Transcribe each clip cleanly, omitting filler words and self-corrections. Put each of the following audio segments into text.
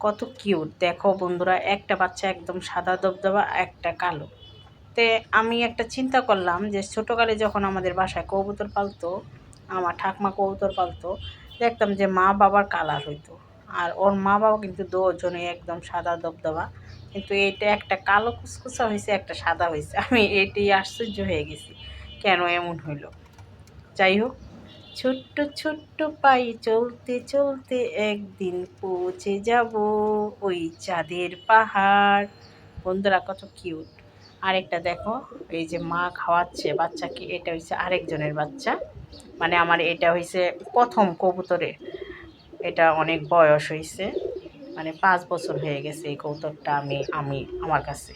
কত কিউট দেখো বন্ধুরা, একটা বাচ্চা একদম সাদা দবদবা, একটা কালো। তে আমি একটা চিন্তা করলাম যে ছোটোকালে যখন আমাদের বাসায় কবুতর পালতো, আমার ঠাকমা কবুতর পালতো, দেখতাম যে মা বাবার কালার হইতো, আর ওর মা বাবা কিন্তু দুজনেই একদম সাদা দবদবা, কিন্তু এইটা একটা কালো কুচকুচা হয়েছে, একটা সাদা হয়েছে। আমি এটাই আশ্চর্য হয়ে গেছি, কেন এমন হইল। যাই হোক, ছোট্ট ছোট্ট পায়ে চলতে চলতে একদিন পৌঁছে যাব ওই চাঁদের পাহাড়। বন্ধুরা কত কিউট। আরেকটা দেখো, এই যে মা খাওয়াচ্ছে বাচ্চাকে, এটা হচ্ছে আরেকজনের বাচ্চা, মানে আমার এটা হয়েছে প্রথম কবুতরের। এটা অনেক বয়স হয়েছে, মানে 5 বছর হয়ে গেছে এই কবুতরটা আমি আমি আমার কাছে।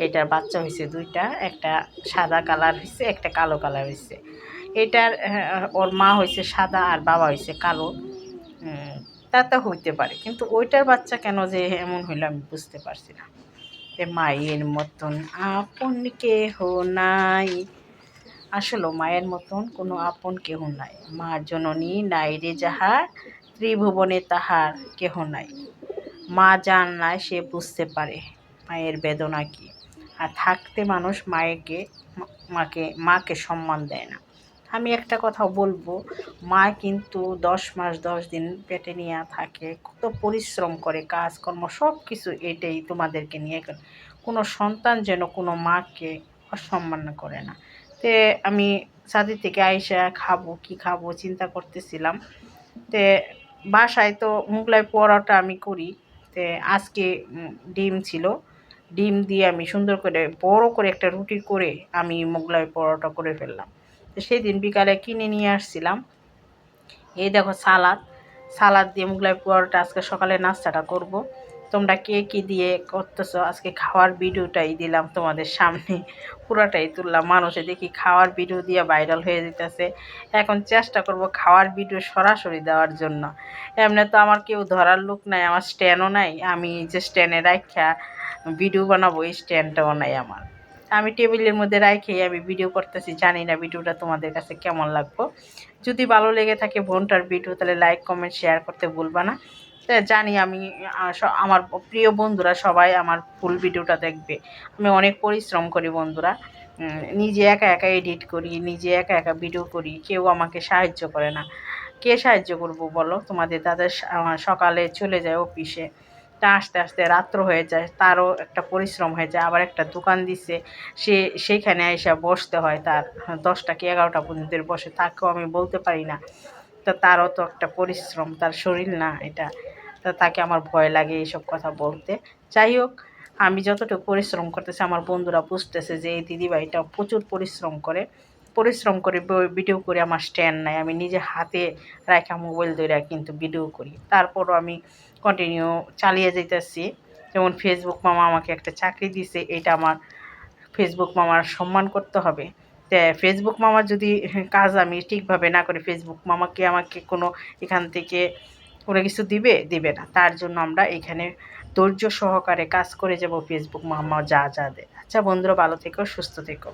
এটার বাচ্চা হয়েছে দুইটা, একটা সাদা কালার হয়েছে, একটা কালো কালার হয়েছে। এটার ওর মা হয়েছে সাদা আর বাবা হয়েছে কালো। তা তো হইতে পারে, কিন্তু ওইটার বাচ্চা কেন যে এমন হইলো আমি বুঝতে পারছি না। মায়ের মতন আপন কেহ নাই, আসলে মায়ের মতন কোনো আপন কেহ নাই। মা জননী নাই রে যাহার, ত্রিভুবনে তাহার কেহ নাই। মা জানলায় সে বুঝতে পারে মায়ের বেদনা কী। আর থাকতে মানুষ মাকে সম্মান দেয় না। আমি একটা কথা বলবো, মা কিন্তু 10 মাস 10 দিন পেটে নিয়ে থাকে, কত পরিশ্রম করে, কাজকর্ম সব কিছু এটাই তোমাদেরকে নিয়ে। কোনো সন্তান যেন কোনো মাকে অসম্মান করে না। তে আমি সাদি থেকে আইসা খাবো চিন্তা করতেছিলাম। তে বাসায় তো মোগলাই পরোটা আমি করি। তে আজকে ডিম ছিল, ডিম দিয়ে আমি সুন্দর করে বড় করে একটা রুটি করে আমি মোগলাই পরোটা করে ফেললাম। তো সেদিন বিকালে কিনে নিয়ে আসছিলাম। এই দেখো সালাদ দিয়ে মোগলাই পরোটা আজকে সকালে নাস্তাটা করব। তোমরা কে কী দিয়ে করতেছো, আজকে খাওয়ার ভিডিওটাই দিলাম তোমাদের সামনে, পুরাটাই তুললাম। মানুষে দেখি খাওয়ার ভিডিও দিয়ে ভাইরাল হয়ে যেতেছে, এখন চেষ্টা করব খাওয়ার ভিডিও সরাসরি দেওয়ার জন্য। এমনি তো আমার কেউ ধরার লোক নাই, আমার স্ট্যান্ডও নাই, আমি যে স্ট্যান্ডে রাখা ভিডিও বানাবো এই স্ট্যান্ডটাও নাই আমার। আমি টেবিলের মধ্যে রাখেই আমি ভিডিও করতেছি, জানি না ভিডিওটা তোমাদের কাছে কেমন লাগবে। যদি ভালো লেগে থাকে বোনটার ভিডিও, তাহলে লাইক কমেন্ট শেয়ার করতে ভুলবা না। তা জানি আমি আমার প্রিয় বন্ধুরা সবাই আমার ফুল ভিডিওটা দেখবে। আমি অনেক পরিশ্রম করি বন্ধুরা, নিজে একা একা এডিট করি, নিজে একা একা ভিডিও করি, কেউ আমাকে সাহায্য করে না। কে সাহায্য করবো বলো, তোমাদের দাদা সকালে চলে যায় অফিসে, তা আস্তে আস্তে রাত্র হয়ে যায়, তারও একটা পরিশ্রম হয়ে যায়। আবার একটা দোকান দিছে, সেইখানে এসে বসতে হয়, তার 10টা কি 11টা পর্যন্ত বসে, তাকেও আমি বলতে পারি না। তা তারও তো একটা পরিশ্রম, তার শরীর না এটা। তা তাকে আমার ভয় লাগে এইসব কথা বলতে। যাই হোক, আমি যতটুকু পরিশ্রম করতেছি আমার বন্ধুরা বুঝতেছে যে এই দিদিভাইটা প্রচুর পরিশ্রম করে ভিডিও করে। আমার স্ট্যান্ড নাই, আমি নিজে হাতে রাখা মোবাইল ধরে কিন্তু ভিডিও করি, তারপরও আমি কন্টিনিউ চালিয়ে যেতেছি। যেমন ফেসবুক মামা আমাকে একটা চাকরি দিছে, এটা আমার ফেসবুক মামার সম্মান করতে হবে। তা ফেসবুক মামার যদি কাজ আমি ঠিকভাবে না করি, ফেসবুক মামাকে আমাকে কোনো এখান থেকে কোনো কিছু দিবে না। তার জন্য আমরা এখানে ধৈর্য সহকারে কাজ করে যাব, ফেসবুক মামা যা দেয়। আচ্ছা বন্ধুরা, ভালো থেকো, সুস্থ থেকো।